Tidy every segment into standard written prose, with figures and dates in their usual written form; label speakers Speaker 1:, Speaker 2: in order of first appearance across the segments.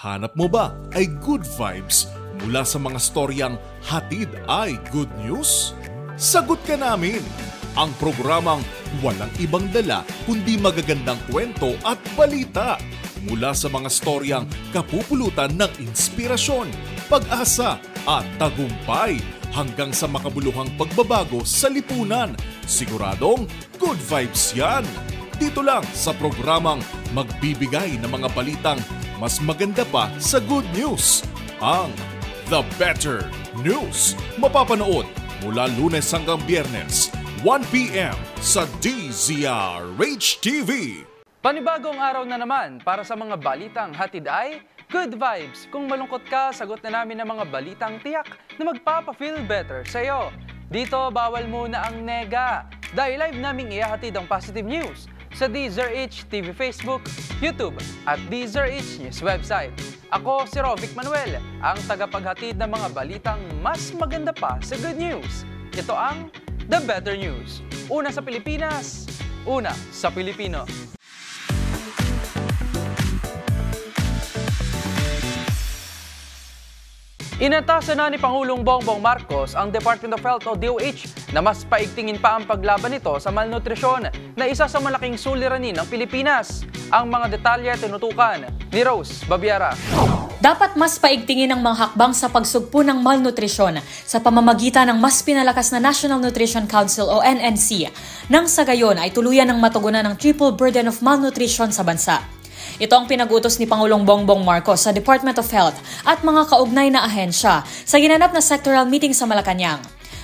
Speaker 1: Hanap mo ba ay good vibes mula sa mga storyang hatid ay good news? Sagot ka namin! Ang programang walang ibang dala kundi magagandang kwento at balita mula sa mga storyang kapupulutan ng inspirasyon, pag-asa at tagumpay hanggang sa makabuluhang pagbabago sa lipunan. Siguradong good vibes yan! Dito lang sa programang magbibigay ng mga balitang mas maganda pa sa good news. Ang The Better News. Mapapanood mula Lunes hanggang Biyernes, 1 p.m. sa DZRH TV.
Speaker 2: Panibagong araw na naman para sa mga balitang hatid ay good vibes. Kung malungkot ka, sagot na namin ng mga balitang tiyak na magpapa-feel better sa'yo. Dito, bawal muna ang nega. Dahil live naming ihahatid ang positive news sa DZRH TV Facebook, YouTube at DZRH News website. Ako si Rovic Manuel, ang tagapaghatid ng mga balitang mas maganda pa sa good news. Ito ang The Better News. Una sa Pilipinas, una sa Pilipino. Inatasan na ni Pangulong Bongbong Marcos ang Department of Health o DOH na mas paigtingin pa ang paglaban nito sa malnutrisyon na isa sa malaking suliranin ng Pilipinas. Ang mga detalye tinutukan ni Rose Babiera.
Speaker 3: Dapat mas paigtingin ang mga hakbang sa pagsugpo ng malnutrisyon sa pamamagitan ng mas pinalakas na National Nutrition Council o NNC nang sa gayon ay tuluyan ng matugunan ng triple burden of malnutrition sa bansa. Ito ang pinag-utos ni Pangulong Bongbong Marcos sa Department of Health at mga kaugnay na ahensya sa ginanap na sectoral meeting sa Malacanang.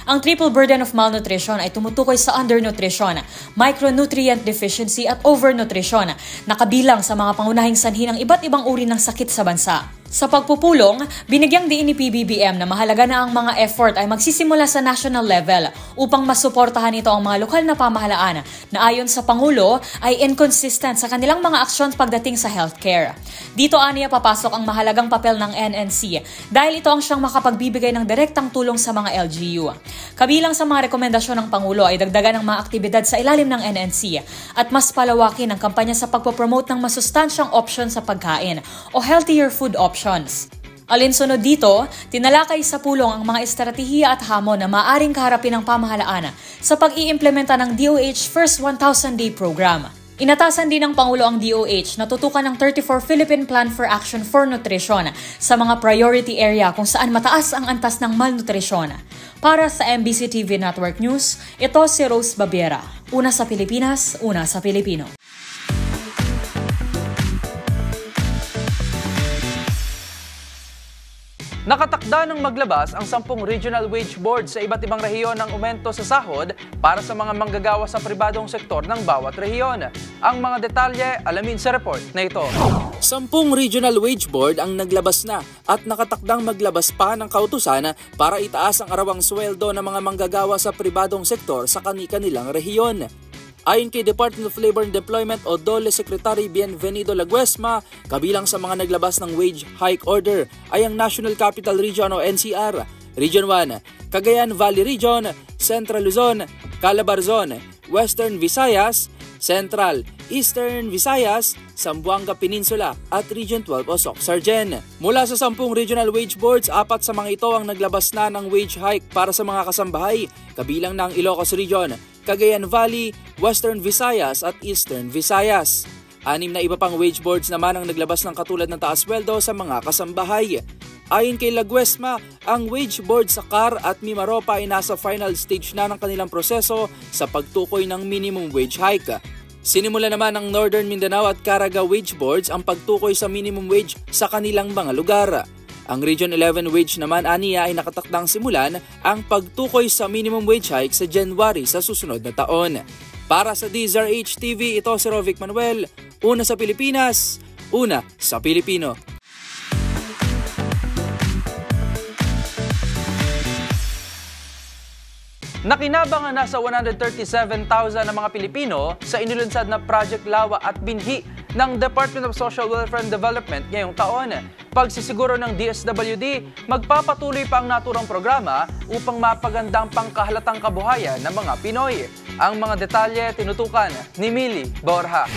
Speaker 3: Ang triple burden of malnutrition ay tumutukoy sa undernutrition, micronutrient deficiency at overnutrition na kabilang sa mga pangunahing sanhi ng iba't ibang uri ng sakit sa bansa. Sa pagpupulong, binigyang diin ni PBBM na mahalaga na ang mga effort ay magsisimula sa national level upang masuportahan ito ang mga lokal na pamahalaan na ayon sa Pangulo ay inconsistent sa kanilang mga aksyon pagdating sa healthcare. Dito aniya papasok ang mahalagang papel ng NNC dahil ito ang siyang makapagbibigay ng direktang tulong sa mga LGU. Kabilang sa mga rekomendasyon ng Pangulo ay dagdagan ng mga aktibidad sa ilalim ng NNC at mas palawakin ang kampanya sa pagpopromote ng masustansyang option sa pagkain o healthier food options. Alinsunod dito, tinalakay sa pulong ang mga estratehiya at hamon na maaring kaharapin ng pamahalaan sa pag-iimplementa ng DOH First 1,000 Day Program. Inatasan din ng Pangulo ang DOH na tutukan ng 34 Philippine Plan for Action for Nutrition sa mga priority area kung saan mataas ang antas ng malnutrisyon. Para sa MBC TV Network News, ito si Rose Babiera. Una sa Pilipinas, una sa Pilipino.
Speaker 2: Nakatakda ng maglabas ang 10 regional wage board sa iba't ibang rehiyon ng aumento sa sahod para sa mga manggagawa sa pribadong sektor ng bawat rehiyon. Ang mga detalye alamin sa report na ito.
Speaker 4: 10 regional wage board ang naglabas na at nakatakdang maglabas pa ng kautusan para itaas ang arawang sweldo ng mga manggagawa sa pribadong sektor sa kani-kanilang rehiyon. Ayon kay Department of Labor and Employment o DOLE Secretary Bienvenido Laguesma, kabilang sa mga naglabas ng wage hike order ay ang National Capital Region o NCR, Region 1, Cagayan Valley Region, Central Luzon, Calabar Zone, Western Visayas, Central, Eastern Visayas, Zamboanga Peninsula at Region 12 o Soc-Sargen. Mula sa 10 regional wage boards, 4 sa mga ito ang naglabas na ng wage hike para sa mga kasambahay, kabilang ng Ilocos Region, Cagayan Valley, Western Visayas at Eastern Visayas. 6 na iba pang wage boards naman ang naglabas ng katulad ng taas sweldo sa mga kasambahay. Ayon kay Laguesma, ang wage board sa CAR at Mimaropa ay nasa final stage na ng kanilang proseso sa pagtukoy ng minimum wage hike. Sinimula naman ng Northern Mindanao at Caraga wage boards ang pagtukoy sa minimum wage sa kanilang mga lugar. Ang Region 11 wage naman aniya ay nakatakdang simulan ang pagtukoy sa minimum wage hike sa January sa susunod na taon. Para sa DZRH TV, ito si Rovic Manuel, una sa Pilipinas, una sa Pilipino.
Speaker 2: Nakinabang ang nasa 137,000 na mga Pilipino sa inilunsad na Project Lawa at Binhi ng Department of Social Welfare and Development ngayong taon. Pagsisiguro ng DSWD, magpapatuloy pa ang naturang programa upang mapaganda ang pangkahalatang kabuhayan ng mga Pinoy. Ang mga detalye tinutukan ni Millie Borja.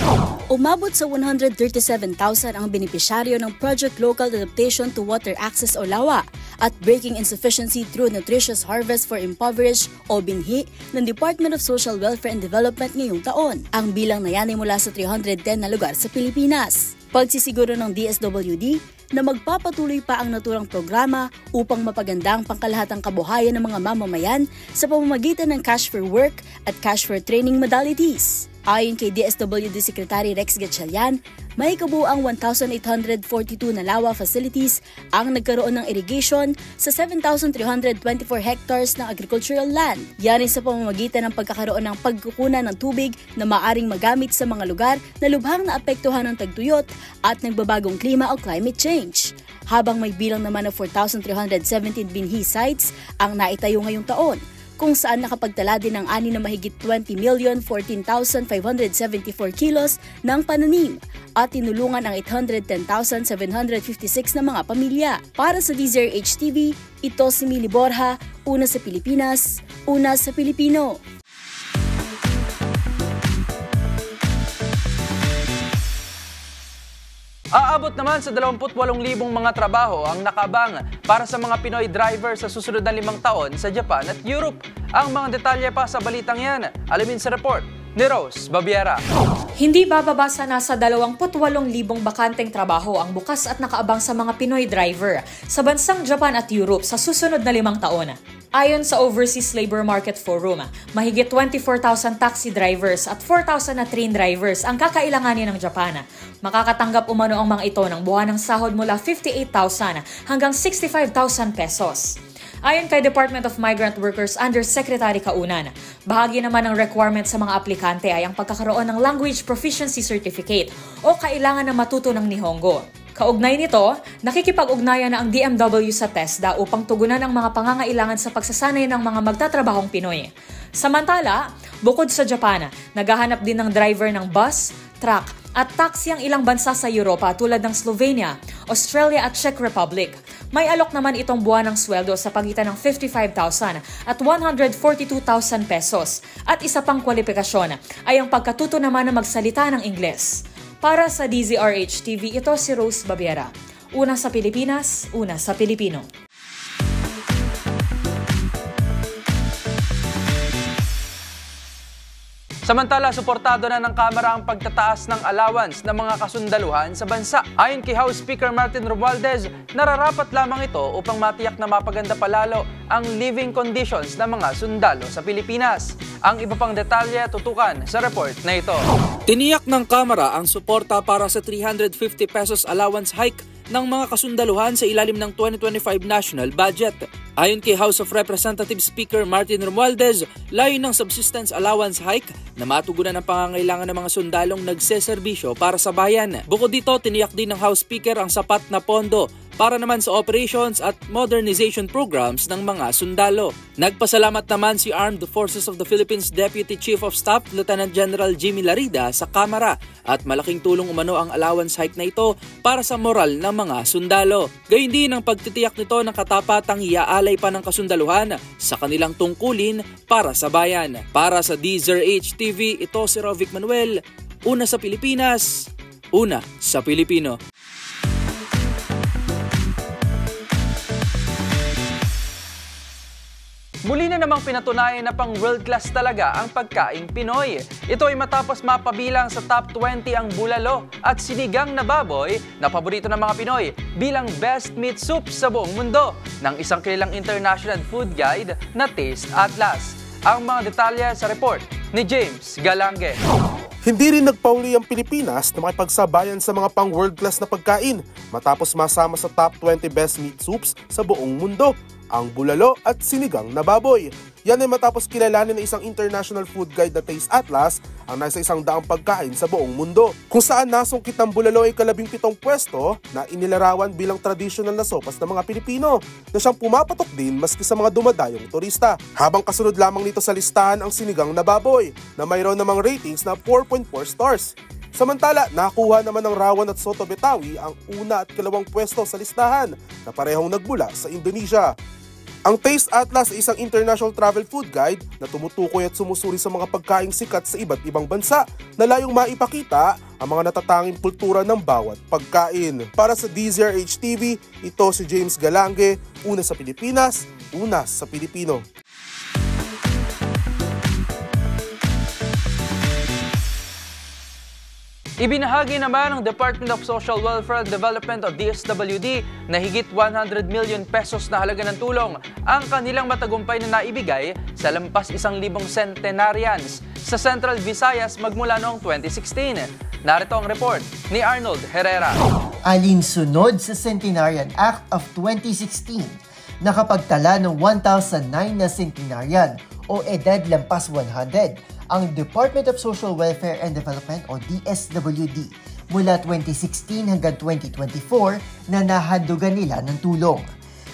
Speaker 5: Umabot sa 137,000 ang benepisyaryo ng Project Local Adaptation to Water Access o LAWA at Breaking Insufficiency Through Nutritious Harvest for Impoverished o BINHI ng Department of Social Welfare and Development ngayong taon. Ang bilang na yan ay mula sa 310 na lugar sa Pilipinas. Pagsisiguro ng DSWD na magpapatuloy pa ang naturang programa upang mapaganda ang pangkalahatang kabuhayan ng mga mamamayan sa pamamagitan ng Cash for Work at Cash for Training modalities. Ayon kay DSWD Secretary Rex Gatchalian, may kabuuang 1,842 na LAWA facilities ang nagkaroon ng irrigation sa 7,324 hectares ng agricultural land. Yan ay sa pamamagitan ng pagkakaroon ng pagkukunan ng tubig na maaring magamit sa mga lugar na lubhang naapektuhan ng tagtuyot at nagbabagong klima o climate change. Habang may bilang naman ng 4,317 binhi sites ang naitayo ngayong taon, kung saan nakapagtala din ng ani na mahigit 20,014,574 kilos ng pananim at tinulungan ang 810,756 na mga pamilya. Para sa DZRH TV, ito si Mili Borja, una sa Pilipinas, una sa Pilipino.
Speaker 2: Aabot naman sa 28,000 mga trabaho ang nakabang para sa mga Pinoy driver sa susunod na 5 taon sa Japan at Europe. Ang mga detalye pa sa balitang yan, alamin sa report ni Rose Babiera.
Speaker 3: Hindi bababa sa nasa 28,000 bakanteng trabaho ang bukas at nakaabang sa mga Pinoy driver sa bansang Japan at Europe sa susunod na 5 taon. Ayon sa Overseas Labor Market Forum, mahigit 24,000 taxi drivers at 4,000 na train drivers ang kakailanganin ng Japan. Makakatanggap umano ang mga ito ng buwanang sahod mula 58,000 hanggang 65,000 pesos. Ayon kay Department of Migrant Workers Undersecretary Kaunan, bahagi naman ng requirement sa mga aplikante ay ang pagkakaroon ng Language Proficiency Certificate o kailangan na matuto ng Nihongo. Kaugnay nito, nakikipag-ugnayan na ang DMW sa TESDA upang tugunan ang mga pangangailangan sa pagsasanay ng mga magtatrabahong Pinoy. Samantala, bukod sa Japan, naghahanap din ng driver ng bus, truck at taxi ang ilang bansa sa Europa tulad ng Slovenia, Australia at Czech Republic. May alok naman itong buwanang sweldo sa pagitan ng 55,000 at 142,000 pesos. At isa pang kwalifikasyon ay ang pagkatuto naman na magsalita ng Ingles. Para sa DZRH TV, ito si Rose Babiera. Una sa Pilipinas, una sa Pilipino.
Speaker 2: Samantala, suportado na ng Kamara ang pagtataas ng allowance ng mga kasundaluhan sa bansa. Ayon kay House Speaker Martin Romualdez, nararapat lamang ito upang matiyak na mapaganda palalo ang living conditions ng mga sundalo sa Pilipinas. Ang iba pang detalye tutukan sa report na ito.
Speaker 4: Tiniyak ng Kamara ang suporta para sa 350 pesos allowance hike ng mga kasundaluhan sa ilalim ng 2025 national budget. Ayon kay House of Representatives Speaker Martin Romualdez, layon ng subsistence allowance hike na matugunan ang pangangailangan ng mga sundalong nagseserbisyo para sa bayan. Bukod dito, tiniyak din ng House Speaker ang sapat na pondo para naman sa operations at modernization programs ng mga sundalo. Nagpasalamat naman si Armed Forces of the Philippines Deputy Chief of Staff Lieutenant General Jimmy Larida sa Kamara at malaking tulong umano ang allowance hike na ito para sa moral ng mga sundalo. Gayun din ang pagtitiyak nito ng katapatang iaalay pa ng kasundaluhan sa kanilang tungkulin para sa bayan. Para sa DZRH TV, ito si Rovic Manuel, una sa Pilipinas, una sa Pilipino.
Speaker 2: Muli na namang pinatunayan na pang world class talaga ang pagkaing Pinoy. Ito ay matapos mapabilang sa top 20 ang bulalo at sinigang na baboy na paborito ng mga Pinoy bilang best meat soup sa buong mundo ng isang kilalang international food guide na Taste Atlas. Ang mga detalye sa report ni James Galange.
Speaker 6: Hindi rin nagpauli ang Pilipinas na makipagsabayan sa mga pang world class na pagkain matapos masama sa top 20 best meat soups sa buong mundo, ang bulalo at sinigang na baboy. Yan ay matapos kilalanin ng isang international food guide na Taste Atlas ang nasa 100 pagkain sa buong mundo. Kung saan nasungkit ang bulalo ay ika-17 pwesto na inilarawan bilang traditional na sopas ng mga Pilipino na siyang pumapatok din maski sa mga dumadayong turista. Habang kasunod lamang nito sa listahan ang sinigang na baboy na mayroon namang ratings na 4.4 stars. Samantala, nakuha naman ng Rawan at Soto Betawi ang una at 2 pwesto sa listahan na parehong nagmula sa Indonesia. Ang Taste Atlas ay isang international travel food guide na tumutukoy at sumusuri sa mga pagkaing sikat sa iba't ibang bansa na layong maipakita ang mga natatanging kultura ng bawat pagkain. Para sa DZRH TV, ito si James Galange, una sa Pilipinas, una sa Pilipino.
Speaker 2: Ibinahagi naman ng Department of Social Welfare and Development o DSWD na higit 100 million pesos na halaga ng tulong ang kanilang matagumpay na naibigay sa lampas 1,000 centenarians sa Central Visayas magmula noong 2016. Narito ang report ni Arnold Herrera.
Speaker 7: Alinsunod sa Centenarian Act of 2016, nakapagtala ng 1,009 na centenarian o edad lampas 100 ang Department of Social Welfare and Development o DSWD mula 2016 hanggang 2024 na nahandugan nila ng tulong.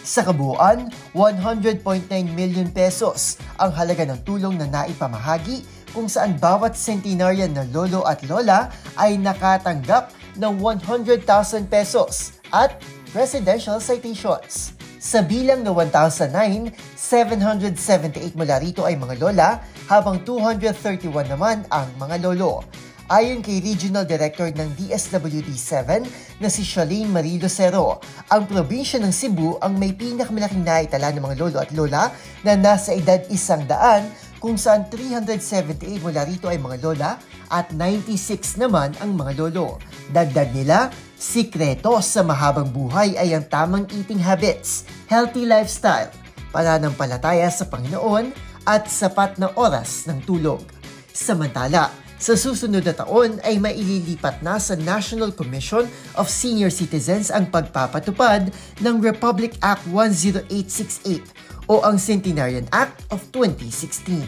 Speaker 7: Sa kabuuan, 100.9 million pesos ang halaga ng tulong na naipamahagi kung saan bawat centenarian na lolo at lola ay nakatanggap ng 100,000 pesos at presidential citations. Sa bilang na 1,009, 778 mula rito ay mga lola, habang 231 naman ang mga lolo. Ayon kay Regional Director ng DSWD-7 na si Charlene Marie Lucero, ang probinsya ng Cebu ang may pinakamalaking naitala ng mga lolo at lola na nasa edad 100, kung saan 378 mula rito ay mga lola at 96 naman ang mga lolo. Dagdag nila, sikreto sa mahabang buhay ay ang tamang eating habits, healthy lifestyle, pananampalataya sa Panginoon at sapat na oras ng tulog. Samantala, sa susunod na taon ay maililipat na sa National Commission of Senior Citizens ang pagpapatupad ng Republic Act 10868 o ang Centenarian Act of 2016.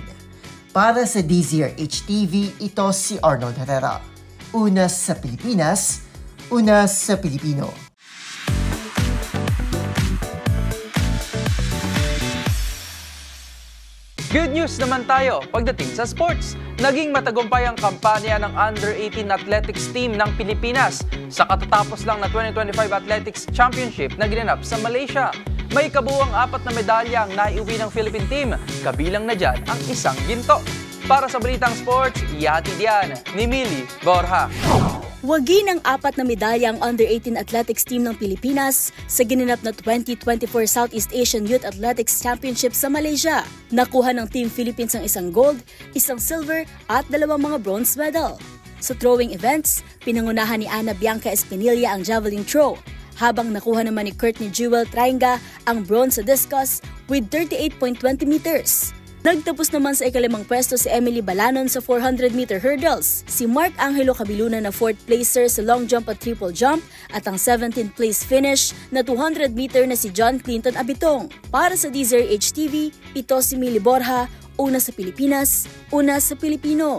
Speaker 7: Para sa DZRH TV, ito si Arnold Herrera. Una sa Pilipinas, una sa Pilipino.
Speaker 2: Good news naman tayo pagdating sa sports. Naging matagumpay ang kampanya ng Under-18 Athletics Team ng Pilipinas sa katatapos lang na 2025 Athletics Championship na ginanap sa Malaysia. May kabuuang 4 na medalya ang naiuwi ng Philippine team, kabilang na dyan ang 1 ginto. Para sa Balitang Sports, ihatid yan ni Millie Borja.
Speaker 5: Wagi ng 4 na medalya ang Under-18 Athletics Team ng Pilipinas sa ginanap na 2024 Southeast Asian Youth Athletics Championship sa Malaysia. Nakuha ng Team Philippines ang 1 gold, 1 silver at 2 mga bronze medal. Sa throwing events, pinangunahan ni Ana Bianca Espinilla ang javelin throw, habang nakuha naman ni Courtney Jewel Trainga ang bronze sa discus with 38.20 meters. Nagtapos naman sa ika-5 pwesto si Emily Balanon sa 400-meter hurdles, si Mark Angelo Cabiluna na 4th placer sa long jump at triple jump, at ang 17th place finish na 200-meter na si John Clinton Abitong. Para sa DZRH TV, ito si Millie Borja, una sa Pilipinas, una sa Pilipino.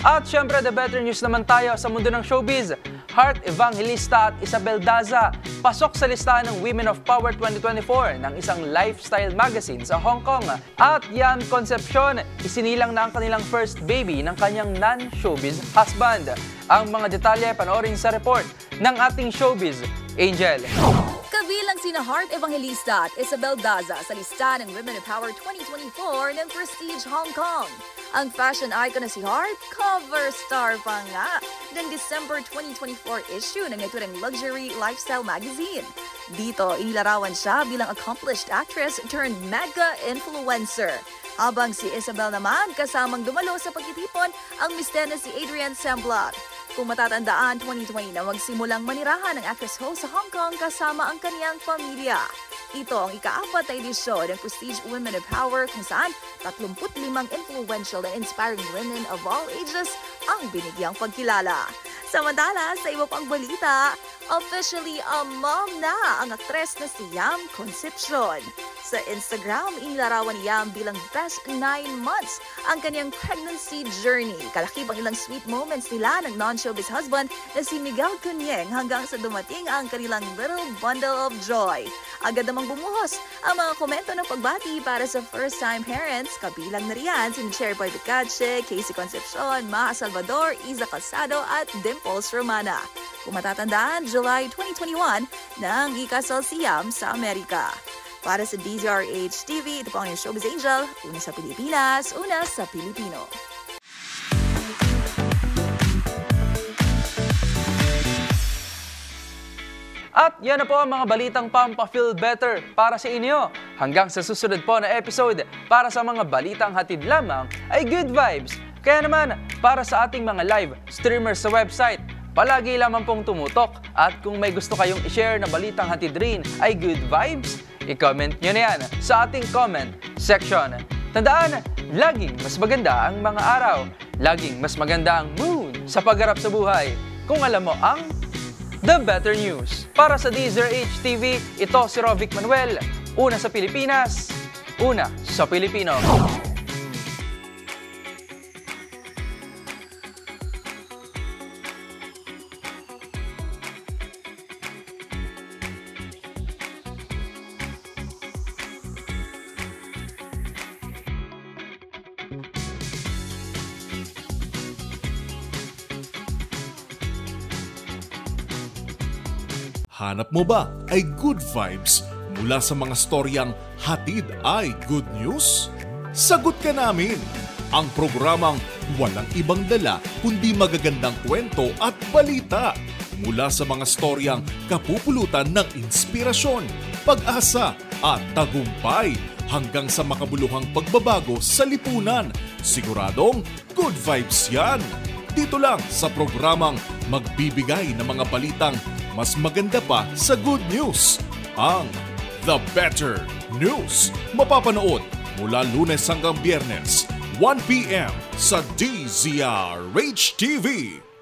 Speaker 2: At syempre, the better news naman tayo sa mundo ng showbiz. Heart Evangelista at Isabel Daza pasok sa listahan ng Women of Power 2024 ng isang lifestyle magazine sa Hong Kong. At Yam Concepcion, isinilang na ang kanilang first baby ng kanyang non-showbiz husband. Ang mga detalye panoorin sa report ng ating showbiz, Angel.
Speaker 8: Kabilang sina Heart Evangelista at Isabel Daza sa lista ng Women of Power 2024 ng Prestige Hong Kong. Ang fashion icon na si Heart, cover star pa nga ng December 2024 issue ng naturang luxury lifestyle magazine. Dito, inilarawan siya bilang accomplished actress turned mega influencer. Habang si Isabel naman kasamang dumalo sa pagtitipon ang mister na si Adrian Semblat. Kung matatandaan, 2020 na magsimulang manirahan ng actress host sa Hong Kong kasama ang kaniyang pamilya. Ito ang ika-4 na edisyon ng Prestige Women of Power kung saan 35 influential and inspiring women of all ages ang binigyang pagkilala. Samantala, sa iba pang balita, officially a mom na ang aktres na si Yam Concepcion. Sa Instagram, inilarawan ni Yam bilang best 9 months ang kanyang pregnancy journey. Kalakip ang ilang sweet moments nila ng non-showbiz husband na si Miguel Cunyeng hanggang sa dumating ang kanilang little bundle of joy. Agad namang bumuhos ang mga komento ng pagbati para sa first-time parents. Kabilang na riyan si Cherry Boy Picache, Casey Concepcion, Maha Salvador, Iza Calzado at Dimples Romana. Kung matatandaan, July 2021 nang ikasal si Yam sa Amerika. Para sa DZRH TV, ito po ang Showbiz Angel, una sa Pilipinas, una sa Pilipino.
Speaker 2: At yan na po ang mga balitang pampa-feel better para sa inyo. Hanggang sa susunod po na episode, para sa mga balitang hatid lamang ay good vibes. Kaya naman, para sa ating mga live streamers sa website, palagi lamang pong tumutok. At kung may gusto kayong i-share na balitang hatid rin ay good vibes, i-comment nyo na yan sa ating comment section. Tandaan, laging mas maganda ang mga araw. Laging mas maganda ang mood sa pagharap sa buhay. Kung alam mo ang The Better News. Para sa DZRH TV, ito si Rovic Manuel. Una sa Pilipinas, una sa Pilipino.
Speaker 1: Hanap mo ba ay good vibes mula sa mga storyang hatid ay good news? Sagot ka namin! Ang programang walang ibang dala kundi magagandang kwento at balita mula sa mga storyang kapupulutan ng inspirasyon, pag-asa at tagumpay hanggang sa makabuluhang pagbabago sa lipunan. Siguradong good vibes yan! Dito lang sa programang magbibigay ng mga balitang mas maganda pa sa good news, ang The Better News. Mapapanood mula Lunes hanggang Biyernes, 1 p.m. sa DZRH TV.